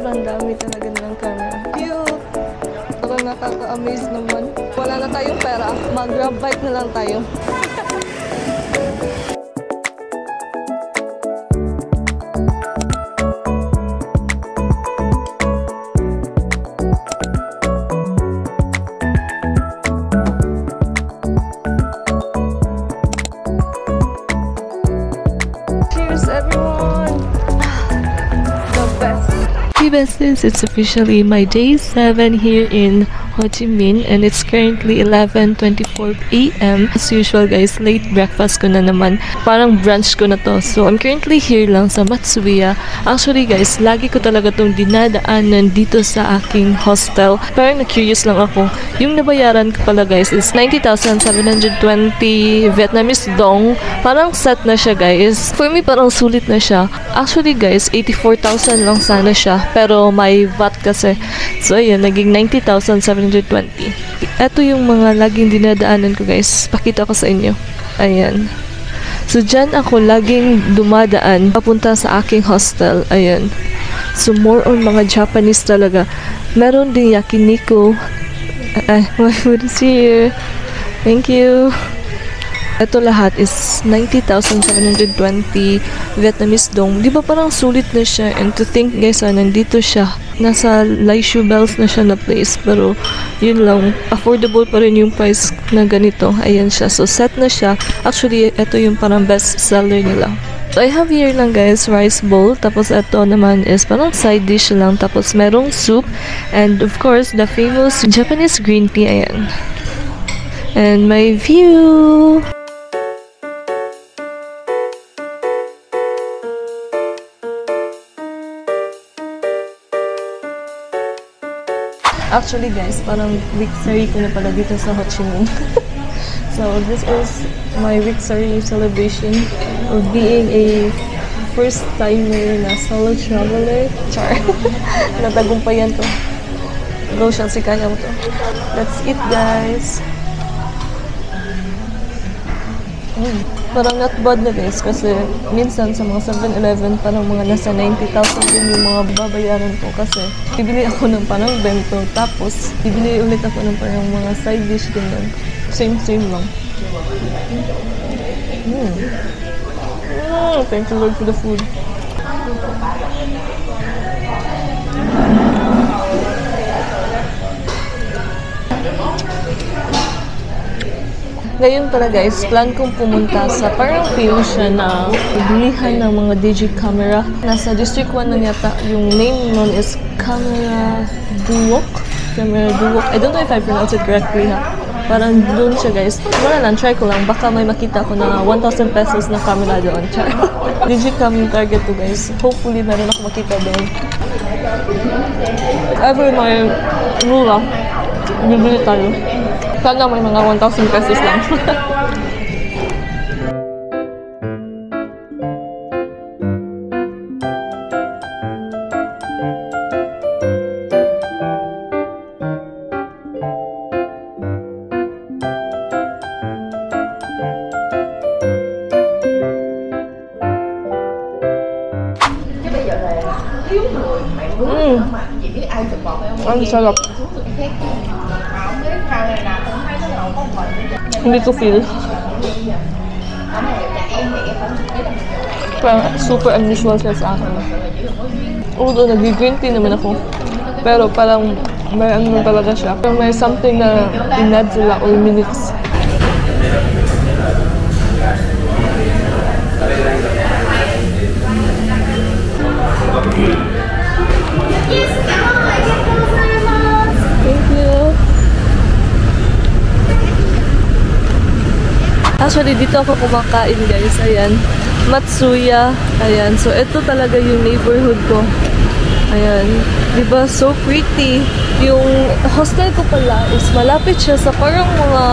Ang dami talaga ng camera. Cute! Parang nakaka-amaze naman. Wala na tayong pera. Mag-grab bike na lang tayo. Cheers, everyone! The best! Hey besties, it's officially my day 7 here in Ho Chi Minh and it's currently 11:24 AM. As usual guys, late breakfast ko na naman. Parang brunch ko na to. So I'm currently here lang sa Matsuya. Actually guys, lagi ko talaga tong dinadaanan dito sa aking hostel. Parang na-curious lang ako. Yung nabayaran ko pala guys is 90,720 Vietnamese dong. Parang set na siya guys. For me parang sulit na siya. Actually guys, 84,000 lang sana siya. Pero may VAT kasi. So ayan, naging 90,720. Ito yung mga laging dinadaanan ko guys. Pakita ko sa inyo. Ayan. So dyan ako laging dumadaan papunta sa aking hostel. Ayan. So more on mga Japanese talaga. Meron ding yakiniku. My food is here. Thank you. Ito lahat is 90,720 Vietnamese dong. Di ba parang sulit na siya? And to think guys, nandito siya. Nasa Lai Shu Bells na siya na place. Pero yun lang, affordable pa rin yung price na ganito. Ayan siya. So set na siya. Actually, ito yung parang best seller nila. So I have here lang guys, rice bowl. Tapos ito naman is parang side dish lang. Tapos merong soup. And of course, the famous Japanese green tea. Ayan. And my view! Actually guys, parang week-sari ko na pala dito sa Ho Chi Minh. So this is my week-sari celebration of being a first-timer na solo traveler. Char. Natagumpayan to. Go siya, si kaya mo to. Let's eat guys. Parang not bad na guys kasi minsan sa mga 7-Eleven parang mga nasa 90,000 din yung mga babayaran ko kasi bibili ako ng parang bento tapos bibili ulit ako ng parang mga side dish ganyan. Same lang. Thank you Lord for the food. Ngayon pala guys, plan kong pumunta sa parang film siya na bilihan ng mga digi-camera. Nasa District 1 na yata. Yung name nun is Camera Duok. Camera Duok. I don't know if I pronounce it correctly ha. Parang doon siya guys. Wala lang, try ko lang. Baka may makita ko na 1,000 pesos na camera doon. Digicam yung target to guys. Hopefully meron ako makita doon. Ever may rule bibili tayo. Sana may mga 1,000 pesos lang. Ang sarap. Hindi ko feel. Parang super unusual siya sa akin. Although nag-green tea naman ako. Pero parang may ano talaga siya. Parang may something na inad sila or minutes. Actually, dito ako kumakain guys. Ayan. Matsuya. Ayan. So, ito talaga yung neighborhood ko. Ayan. Diba? So pretty. Yung hostel ko pala is malapit siya sa parang mga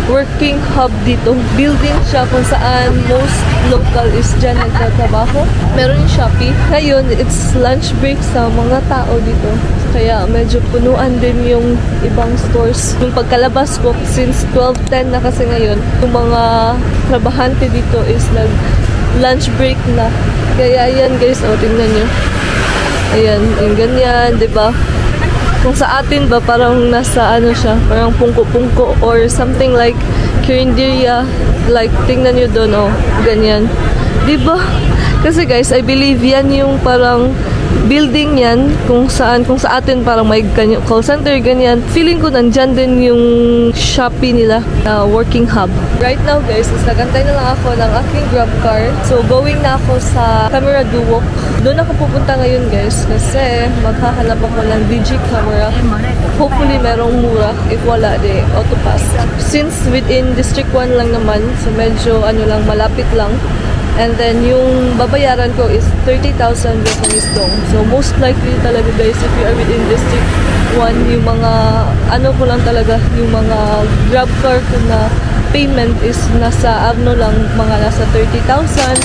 working hub dito. Building siya kung saan most local is dyan nagtatrabaho. Meron yung Shopee. Ngayon, it's lunch break sa mga tao dito. Kaya medyo punuan din yung ibang stores. Yung pagkalabas ko, since 12:10 na kasi ngayon, yung mga trabahante dito is lunch break na. Kaya ayan guys, tingnan nyo. Ayan, yung ganyan, diba? Kung sa atin ba, parang nasa ano siya, parang pungko-pungko or something like carinderia. Like, tingnan nyo doon, ganyan. Diba? Kasi guys, I believe yan yung parang building yan kung sa atin parang may call center, ganyan. Feeling ko nandyan din yung Shopee nila na working hub. Right now guys, is nagantay na lang ako ng aking grab car. So going na ako sa Camera Duo. Doon ako pupunta ngayon guys kasi maghahanap ako ng DG camera. Hopefully merong mura. If wala, de autopass. Since within District 1 lang naman, so medyo lang, malapit lang. And then, yung babayaran ko is 30,000 Vietnamese dong. So, most likely talaga guys, if you are within District 1, yung mga, ko lang talaga, yung mga grab car ko na payment is nasa, mga nasa 30,000.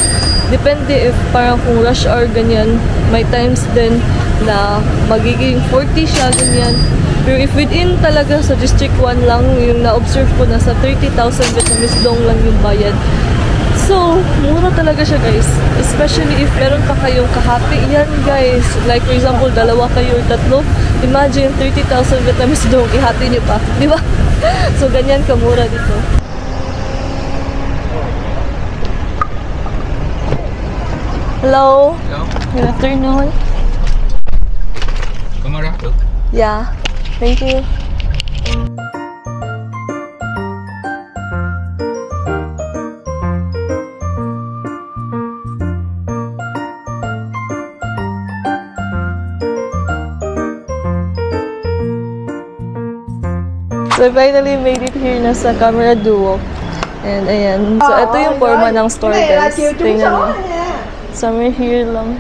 Depende if parang kung rush hour, ganyan. May times din na magiging 40 siya, ganyan. Pero if within talaga sa District 1 lang, yung na-observe ko, nasa 30,000 Vietnamese dong lang yung bayad. So, mura talaga siya guys. Especially if meron pa kayong kahati. Yan guys. Like for example, dalawa kayo or tatlo. Imagine 30,000 Vietnamese dong. Ihati nyo pa. Di ba? So, ganyan kamura dito. Hello? Hello? Good afternoon. Camera? Yeah. Thank you. So, I finally made it here na sa Camera Duo. And, ayan. So, ito yung forma ng store, guys. Tingnan mo. Somewhere here lang.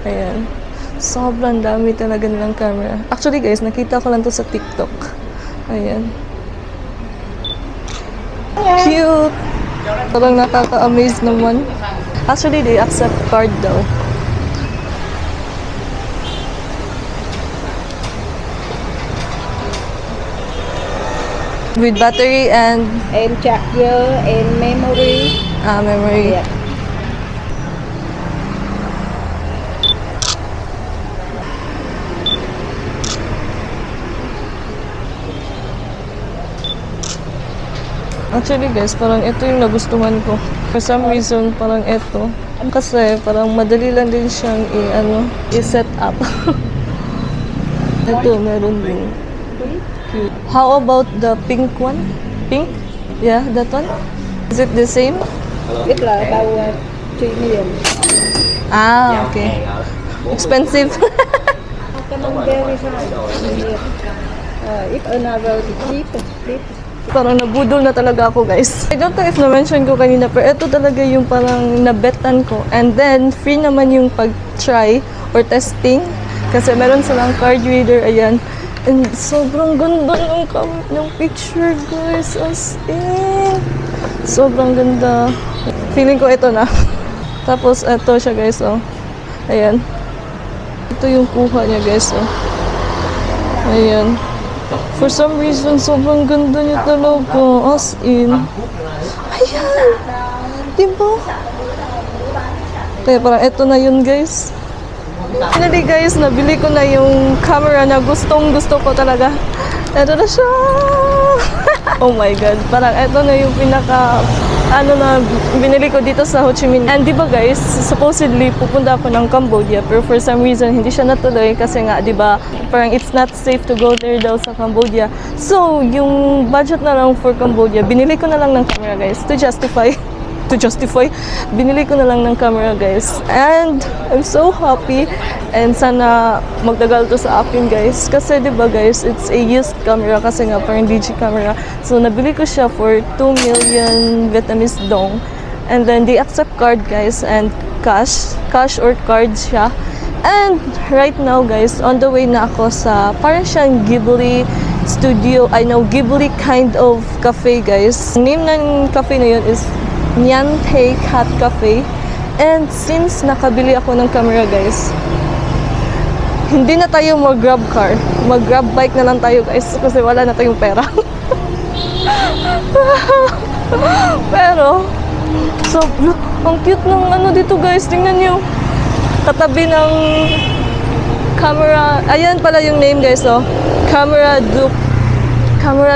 Ayan. Sobrang dami talaga nilang camera. Actually, guys, nakita ko lang to sa TikTok. Ayan. Cute! Parang nakaka-amaze naman. Actually, they accept card daw. With battery and charger and memory. Memory. Yeah. Actually guys, parang ito yung nagustuhan ko. For some reason, parang ito. Kasi parang madali lang din siyang i-set up. Ito, meron din. Cute. How about the pink one? Pink? Yeah, that one? Is it the same? It's like about 3 million. Ah, okay. Expensive. If another cheap. Parang nabudol na talaga ako guys. I don't know if na-mention ko kanina, pero ito talaga yung parang nabetan ko. And then, free naman yung pag-try or testing. Kasi meron silang card reader, ayan. And sobrang ganda ng picture guys, as in. Sobrang ganda. Feeling ko ito na. Tapos ito siya guys, Ayan. Ito yung kuha niya guys, Ayan. For some reason, sobrang ganda niya talaga, as in. Ayan. Diba? Kaya parang ito na yun guys. Finally guys, nabili ko na yung camera na gustong-gusto ko talaga. Ito na siya! Oh my god, parang ito na yung pinaka na binili ko dito sa Ho Chi Minh. And diba guys, supposedly pupunta ako ng Cambodia, pero for some reason hindi siya natuloy kasi nga diba parang it's not safe to go there daw sa Cambodia. So yung budget na lang for Cambodia, binili ko na lang ng camera guys to justify. Binili ko na lang ng camera guys. And I'm so happy. And sana magdagal to sa akin guys. Kasi diba guys, it's a used camera kasi nga parang DG camera. So nabili ko siya for 2 million Vietnamese dong. And then they accept card guys and cash or card siya. And right now guys, on the way na ako sa parang siyang Ghibli studio. I know Ghibli kind of cafe guys. Name ng cafe na yun is Nyan Thai Cat Cafe. And since nakabili ako ng camera guys, hindi na tayo mag-grab car. Mag-grab bike na lang tayo guys kasi wala na tayong pera. Pero, so, ang cute ng ano dito guys. Tingnan nyo. Katabi ng camera. Ayan pala yung name guys, oh. Camera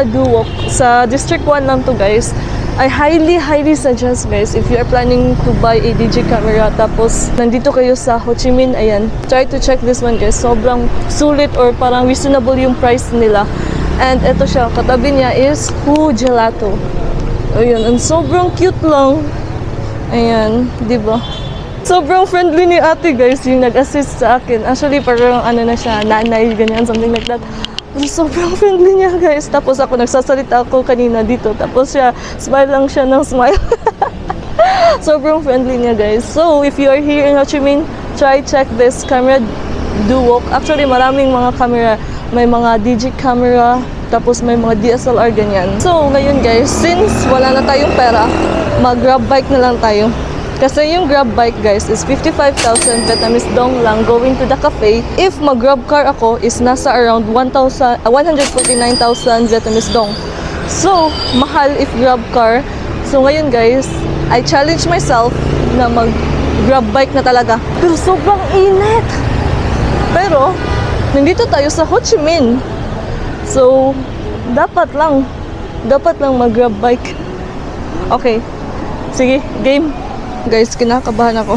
Duwok. Sa District 1 lang to guys. I highly suggest guys if you are planning to buy a DG camera tapos nandito kayo sa Ho Chi Minh, ayan, try to check this one guys. Sobrang sulit or parang reasonable yung price nila. And ito siya, katabi niya is Hu Gelato. Ayun, and sobrang cute lang. Ayan, di ba? Sobrang friendly ni ate guys, yung nag-assist sa akin. Actually, parang ano na siya, nanay, ganyan, something like that. Sobrang friendly niya guys. Tapos ako nagsasalita ako kanina dito. Tapos siya, smile lang siya ng smile. Sobrang friendly niya guys. So, if you are here in Ho Chi Minh, try check this Camera Duwok. Actually, maraming mga camera. May mga DG camera. Tapos may mga DSLR ganyan. So, ngayon guys, since wala na tayong pera, mag-grab bike na lang tayo. Kasi yung grab bike guys is 55,000 Vietnamese dong lang going to the cafe. If mag-grab car ako is nasa around 149,000 Vietnamese dong. So, mahal if grab car. So ngayon guys, I challenge myself na mag-grab bike na talaga. Pero sobrang init. Pero, nandito tayo sa Ho Chi Minh. So, dapat lang mag-grab bike. Okay. Sige, game. Guys, kinakabahan ako.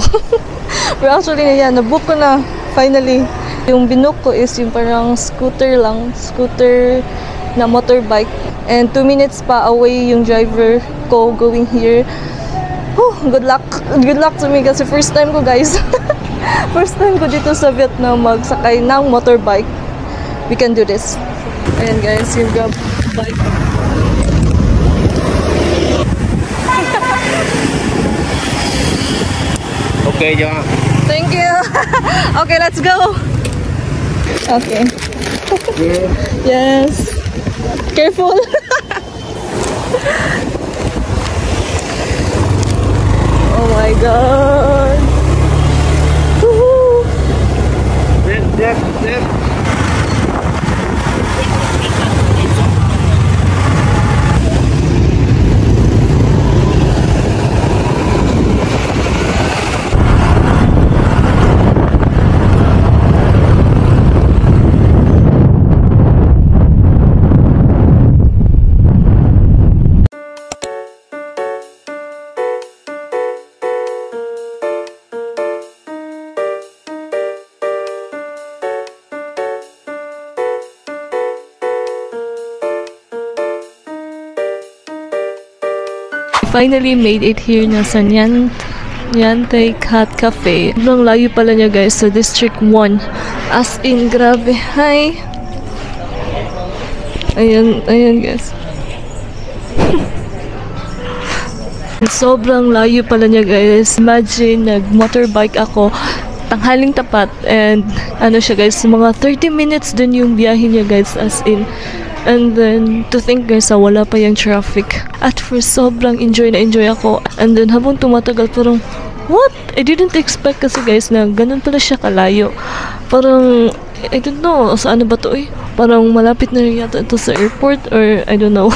Pero actually, yan, nabook ko na. Finally. Yung binook ko is yung parang scooter lang. Scooter na motorbike. And 2 minutes pa away yung driver ko going here. Good luck. Good luck to me kasi first time ko guys. First time ko dito sa Vietnam magsakay ng motorbike. We can do this. Ayan guys, yung grab bike. Okay, John. Thank you. Okay, let's go. Okay. Yes. Careful. Oh my god. Woohoo. Dip. Finally made it here na sa Nyan Thai Cat Cafe. Sobrang layo pala niya guys sa District 1. As in, grabe. Hi! Ayan guys. Sobrang layo pala niya guys. Imagine, nag-motorbike ako. Tanghaling tapat. And ano siya guys, mga 30 minutes dun yung biyahe niya guys. As in. And then, to think guys, wala pa yung traffic. At first, sobrang enjoy ako. And then, habang tumatagal, parang, what? I didn't expect kasi guys na ganun pala siya kalayo. Parang, I don't know, saan ba to eh? Parang malapit na rin yata ito sa airport or I don't know.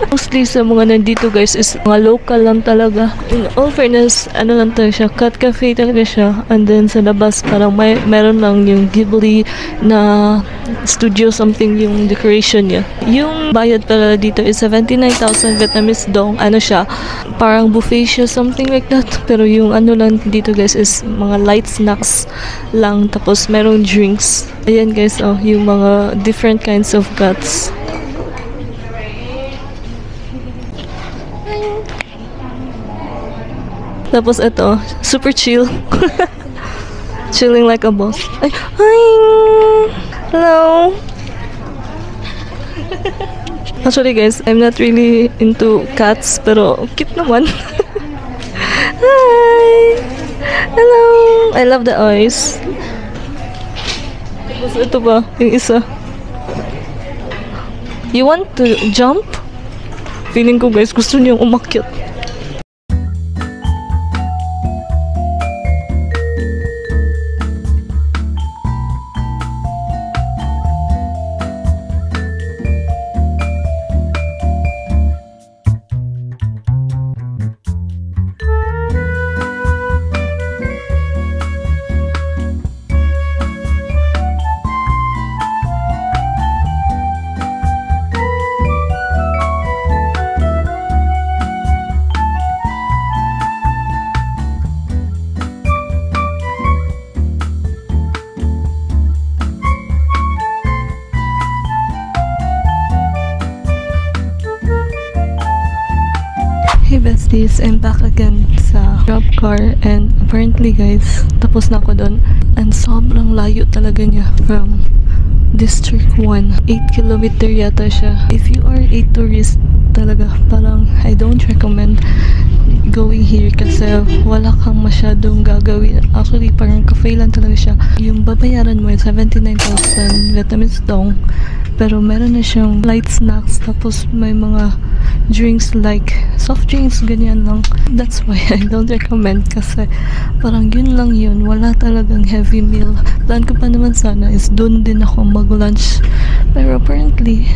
Mostly sa mga nandito guys is mga local lang talaga. In all fairness, ano lang talaga siya, cat cafe talaga siya. And then sa labas parang meron lang yung Ghibli na studio something yung decoration niya. Yung bayad pala dito is 79,000 Vietnamese dong. Ano siya, parang buffet siya, something like that. Pero yung ano lang dito guys is mga light snacks lang. Tapos merong drinks. Ayan guys, oh, yung mga different kinds of cats. Tapos ito, super chill. Chilling like a boss. Ay, hi! Hello! Actually guys, I'm not really into cats, pero cute naman. Hi! Hello! I love the eyes. Tapos ito ba, yung isa. You want to jump? Feeling ko guys, gusto niyong umakyat. is I'm back again sa grab car, and apparently guys, tapos na ako doon, and sobrang layo talaga niya from District 1. 8 kilometer yata siya. If you are a tourist talaga, parang I don't recommend going here kasi wala kang masyadong gagawin. Actually, parang cafe lang talaga siya. Yung babayaran mo 79,000 Vietnamese dong, pero meron na siyang light snacks, tapos may mga drinks like soft drinks, ganyan lang. That's why I don't recommend kasi parang yun lang yun. Wala talagang heavy meal. Plan ko pa naman sana is doon din ako mag-lunch. Pero apparently,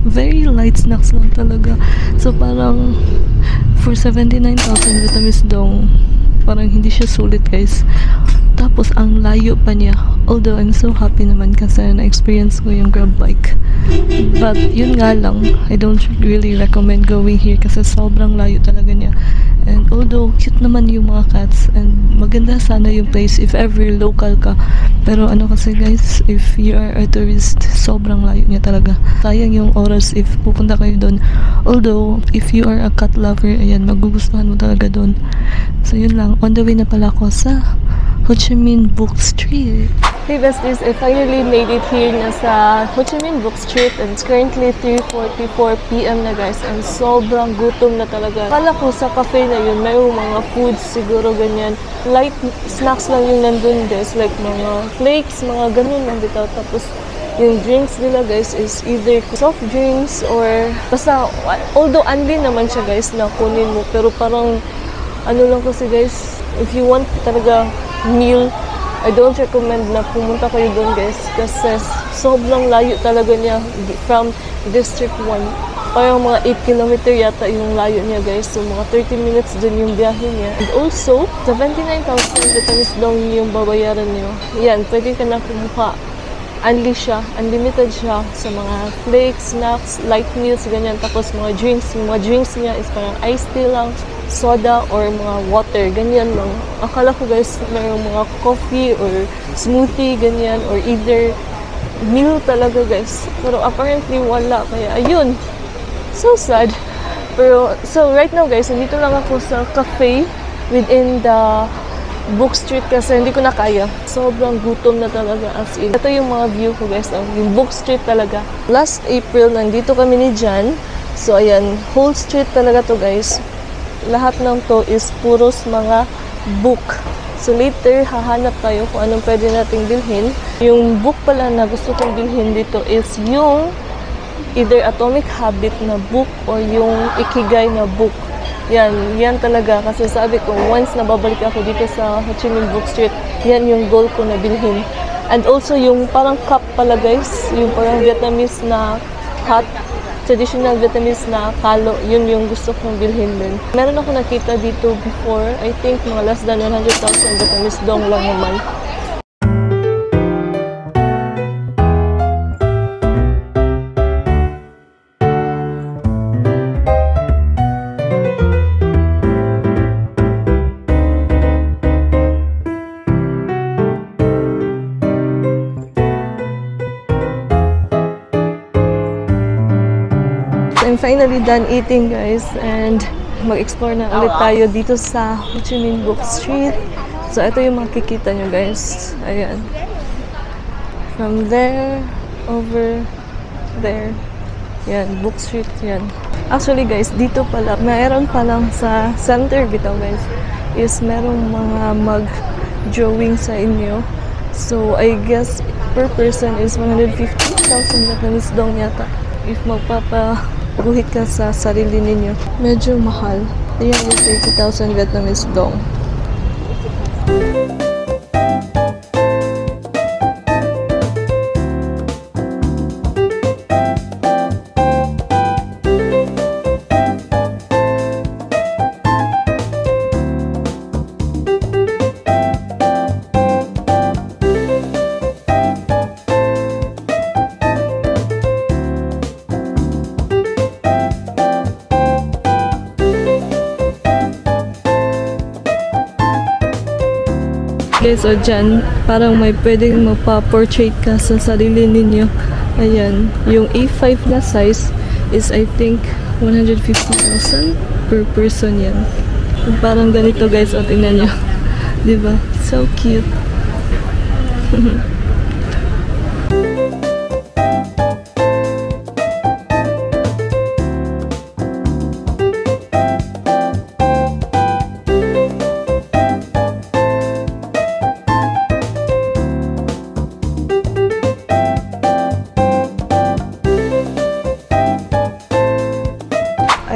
very light snacks lang talaga. So parang for 79,000 Vietnamese dong, parang hindi siya sulit guys. Tapos ang layo pa niya. Although I'm so happy naman kasi na-experience ko yung grab bike. But yun nga lang, I don't really recommend going here kasi sobrang layo talaga niya. And although cute naman yung mga cats and maganda sana yung place if ever local ka, pero ano kasi guys, if you are a tourist, sobrang layo niya talaga. Sayang yung oras if pupunta kayo doon. Although if you are a cat lover, ayan, magugustuhan mo talaga doon. So yun lang, on the way na pala ako sa Ho Chi Minh Book Street. Hey besties, I finally made it here na sa Ho Chi Minh Book Street, and it's currently 3:44 PM na guys, and sobrang gutom na talaga. Akala ko sa cafe na yun, may mga foods siguro ganyan. Light snacks lang yung nandun guys, like mga flakes, mga ganun lang dito. Tapos yung drinks nila guys is either soft drinks or basta, although only naman siya guys na kunin mo, pero parang ano lang kasi guys, if you want talaga meal, I don't recommend na pumunta kayo doon guys kasi sobrang layo talaga niya from District 1. Parang mga 8 kilometer yata yung layo niya guys, so mga 30 minutes din yung biyahe niya. And also 79,000 Vietnamese dong yung babayaran niyo. Yan, pwede ka na kumuha. Unli siya, unlimited siya sa mga flakes, snacks, light meals, ganyan. Tapos mga drinks, yung mga drinks niya is parang iced tea lang, soda or mga water, ganyan lang. Akala ko guys, mayroong mga coffee or smoothie, ganyan, or either meal talaga guys. Pero apparently wala, kaya ayun, so sad. Pero, so right now guys, nandito lang ako sa cafe within the Book Street kasi hindi ko na kaya. Sobrang gutom na talaga as in. Ito yung mga view ko guys, yung Book Street talaga. Last April, nandito kami ni Jan. So ayan, whole street talaga to guys. Lahat ng to is puros mga book. So later, hahanap tayo kung anong pwede nating bilhin. Yung book pala na gusto kong bilhin dito is yung either Atomic Habit na book or yung Ikigai na book. Yan talaga. Kasi sabi ko, once na babalik ako dito sa Ho Chi Minh Book Street, yan yung goal ko na bilhin. And also yung parang cup pala guys, yung parang Vietnamese na hot, traditional Vietnamese na kalo, yun yung gusto kong bilhin din. Meron ako nakita dito before, I think mga less than 100,000 Vietnamese dong lang naman. I'm finally done eating guys, and mag-explore na ulit tayo dito sa Ho Chi Minh Book Street. So ito yung makikita nyo guys, ayan, from there over there, yan, Book Street yan. Actually guys, dito pala, mayroon palang sa center bitaw guys, is merong mga mag-drawing sa inyo. So I guess per person is 150,000 Vietnamese dong yata if magpapaguhit ka sa sarili ninyo. Medyo mahal, 330,000 Vietnamese dong. Okay, so dyan, parang may pwedeng magpa-portrait ka sa sarili ninyo. Ayan, yung A5 na size is I think 150,000 per person yan. Parang ganito guys, o tingnan nyo. Diba? So cute.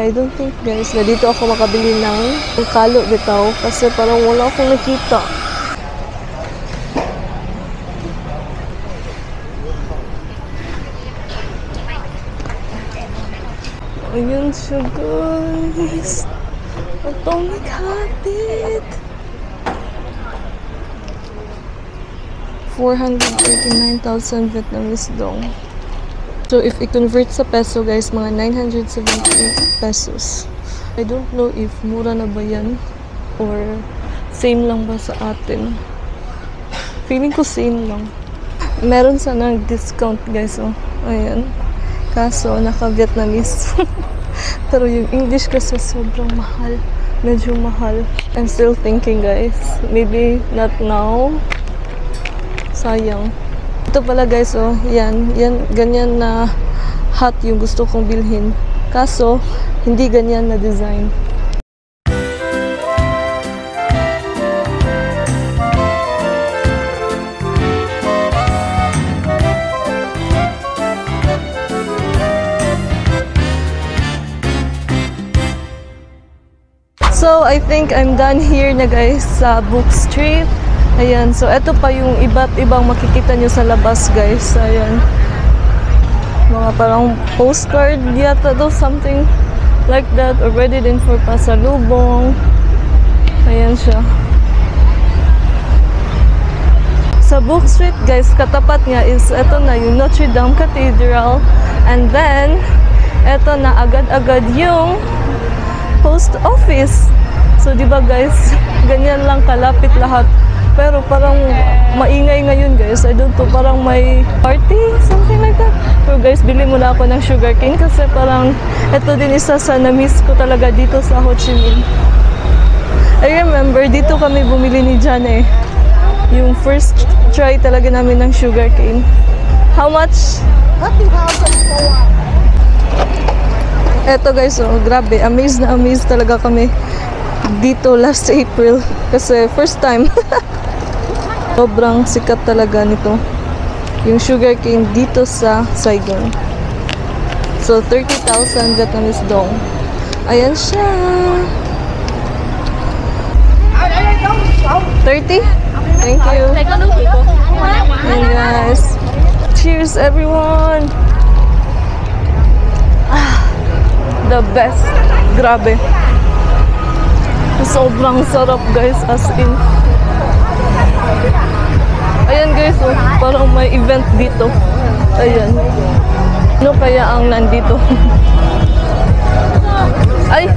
I don't think guys na dito ako makabili ng kalo bitaw kasi parang wala akong nakita. Ayun siya guys. Atomic Habit. 439,000 Vietnamese dong. So if i-convert sa peso guys, mga 978 pesos. I don't know if mura na ba yan or same lang ba sa atin. Feeling ko same lang. Meron sanang discount guys, oh. Ayan. Kaso naka-Vietnamese. Pero yung English kasi sobrang mahal. Medyo mahal. I'm still thinking guys. Maybe not now. Sayang. Ito pala guys, oh, yan, ganyan na hat yung gusto kong bilhin. Kaso, hindi ganyan na design. So, I think I'm done here na guys sa Book Street. Ayan, so eto pa yung iba't ibang makikita nyo sa labas guys. Ayan. Mga parang postcard yata daw, something like that. Or ready din for pasalubong. Ayan siya. Sa Book Street guys, katapat nga is eto na yung Notre Dame Cathedral. And then, eto na agad-agad yung post office. So, di ba guys, ganyan lang kalapit lahat. Pero parang maingay ngayon guys. I don't know, parang may party, something like that. So guys, bili muna ako ng sugarcane kasi parang ito din isa sa na-miss ko talaga dito sa Ho Chi Minh. I remember, dito kami bumili ni Jan eh. Yung first try talaga namin ng sugarcane. How much? 30,000. Eto guys, oh, grabe. Amazed na amazed talaga kami dito last April. Kasi first time. Sobrang sikat talaga nito. Yung sugarcane dito sa Saigon. So, 30,000 Vietnamese dong. Ayan siya. 30? Thank you. And guys, cheers everyone. The best. Grabe. Sobrang sarap guys, as in. Ayan guys, oh, parang may event dito. Ayan. Ano kaya ang nandito? Ay,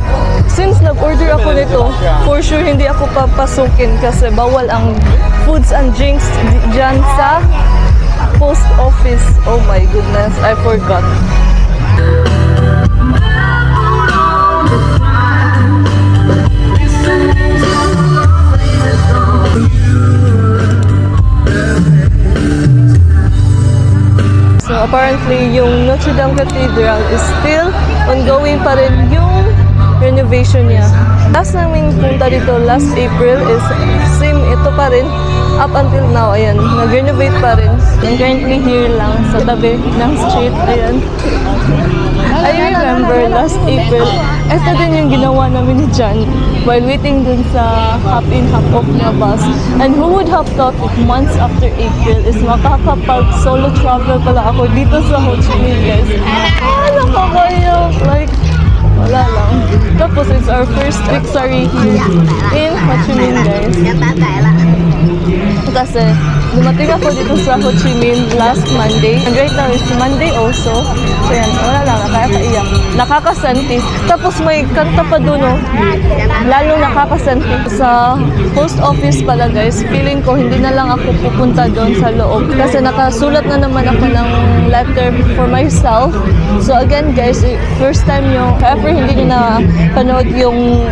since nag-order ako nito, for sure hindi ako papasukin kasi bawal ang foods and drinks dyan sa post office. Oh my goodness, I forgot. So apparently yung Notre Dame Cathedral is still ongoing pa rin yung renovation niya. Last namin punta dito last April is same ito pa rin up until now. Ayan, nag-renovate pa rin. And currently here lang sa tabi ng street. Ayan. I remember last April, ito din yung ginawa namin ni Jan while waiting dun sa hop-in, hop-off na bus. And who would have thought if months after April is makakapag-solo travel pala ako dito sa Ho Chi Minh guys. Nakakayak! Like, wala lang. Tapos it's our first Pixari here in Ho Chi Minh guys. Kasi Dumating ako dito sa Ho Chi Minh last Monday. And right now is Monday also. So yan, wala lang, nakakaiyak. Nakakasanti. Tapos may kanta pa doon, no? Lalo nakakasanti. Sa post office pala guys, feeling ko hindi na lang ako pupunta doon sa loob. Kasi nakasulat na naman ako ng letter for myself. So again guys, first time yung, ever hindi nyo na panood yung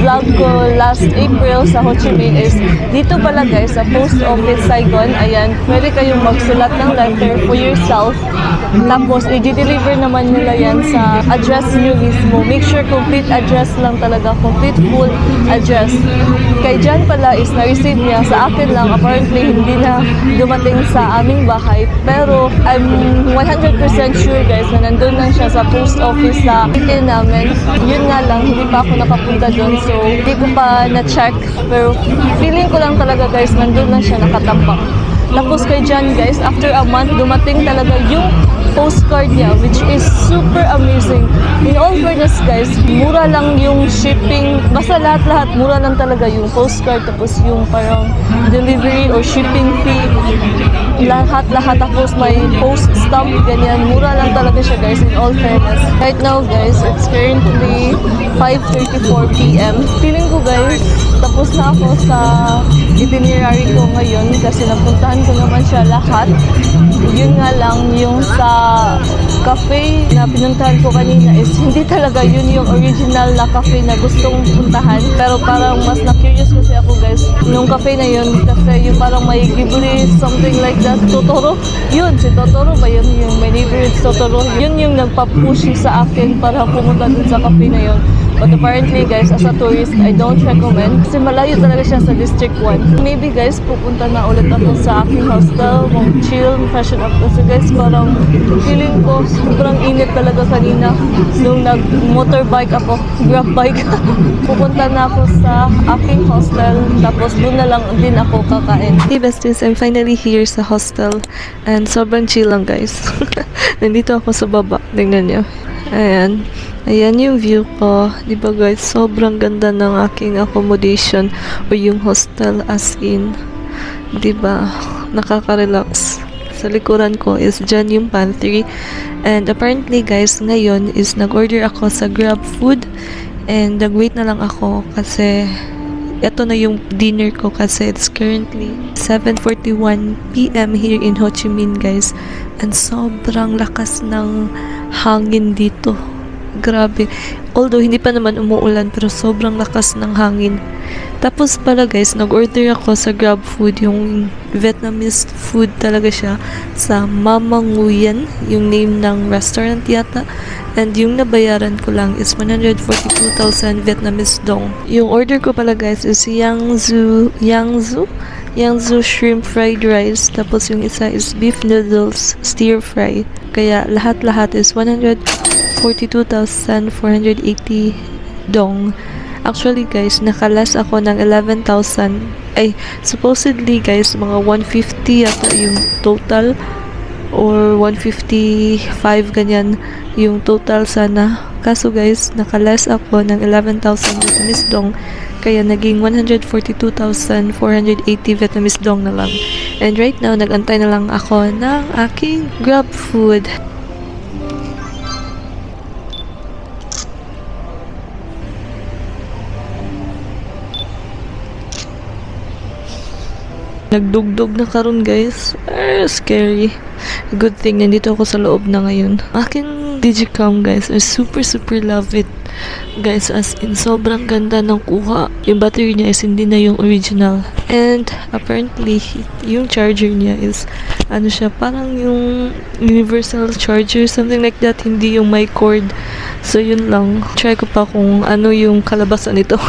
vlog ko last April sa Ho Chi Minh is dito pala guys sa post office Saigon. Ayan, pwede kayong magsulat ng letter for yourself. Tapos i-deliver naman nila yan sa address nyo mismo. Make sure complete address lang talaga, complete full address. Kay Jan pala is na-receive niya, sa akin lang apparently hindi na dumating sa aming bahay. Pero I'm 100% sure guys na nandun lang siya sa post office sa itin namin. Yun nga lang, hindi pa ako nakapunta doon, so hindi ko pa na-check. Pero feeling ko lang talaga guys, nandun lang siya nakatambak. Tapos kay Jan guys, after a month, dumating talaga yung postcard niya, which is super amazing. In all fairness guys, mura lang yung shipping, basta lahat-lahat, mura lang talaga yung postcard, tapos yung parang delivery or shipping fee, lahat-lahat, tapos may post stamp, ganyan, mura lang talaga siya guys, in all fairness. Right now guys, it's currently 5:34 PM. Feeling ko guys, tapos na ako sa itinerary ko ngayon kasi napuntahan ko naman siya lahat. Yun nga lang, yung sa cafe na pinuntahan ko kanina is hindi talaga yun yung original na cafe na gustong puntahan. Pero parang mas na-curious kasi ako guys, nung cafe na yun kasi yung parang may Ghibli, something like that, Totoro. Yun, si Totoro ba yun? Yung my neighborhood Totoro. Yun yung nagpa-push sa akin para pumunta dun sa cafe na yun. But apparently guys, as a tourist, I don't recommend. Kasi malayo talaga siya sa District 1. Maybe guys, pupunta na ulit ako sa aking hostel, mag-chill, fashion up. Kasi guys, parang feeling ko sobrang init talaga kanina nung nag-motorbike ako, grab bike. Pupunta na ako sa aking hostel, tapos doon na lang din ako kakain. Hey besties, I'm finally here sa hostel and sobrang chill lang guys. Nandito ako sa baba, tingnan nyo. Ayan. Ayan yung view ko. Diba guys, sobrang ganda ng aking accommodation o yung hostel as in. Diba? Nakaka-relax. Sa likuran ko is dyan yung pantry. And apparently guys, ngayon is nag-order ako sa Grab Food. And nag-wait na lang ako kasi ito na yung dinner ko kasi it's currently 7:41 PM here in Ho Chi Minh guys. And sobrang lakas ng hangin dito. Grabe. Although hindi pa naman umuulan pero sobrang lakas ng hangin. Tapos pala guys, nag-order ako sa Grab Food, yung Vietnamese food talaga siya, sa Mama Nguyen, yung name ng restaurant yata. And yung nabayaran ko lang is 142,000 Vietnamese dong. Yung order ko pala guys is Yangzu shrimp fried rice. Tapos yung isa is beef noodles stir fry. Kaya lahat-lahat is 142,480 dong. Actually guys, nakalas ako ng 11,000. Ay, supposedly guys, mga 150 yata yung total. Or 155 ganyan yung total sana. Kaso guys, nakalas ako ng 11,000 Vietnamese dong. Kaya naging 142,480 Vietnamese dong na lang. And right now, nag-antay na lang ako ng aking Grab Food. Nagdugdog na karon guys. Scary. Good thing nandito ako sa loob na ngayon. Aking Digicam guys, I super love it. Guys, as in sobrang ganda ng kuha. Yung battery niya is hindi na yung original. And apparently, yung charger niya is ano siya, parang yung universal charger, something like that, hindi yung may cord. So yun lang. Try ko pa kung ano yung kalabasan nito.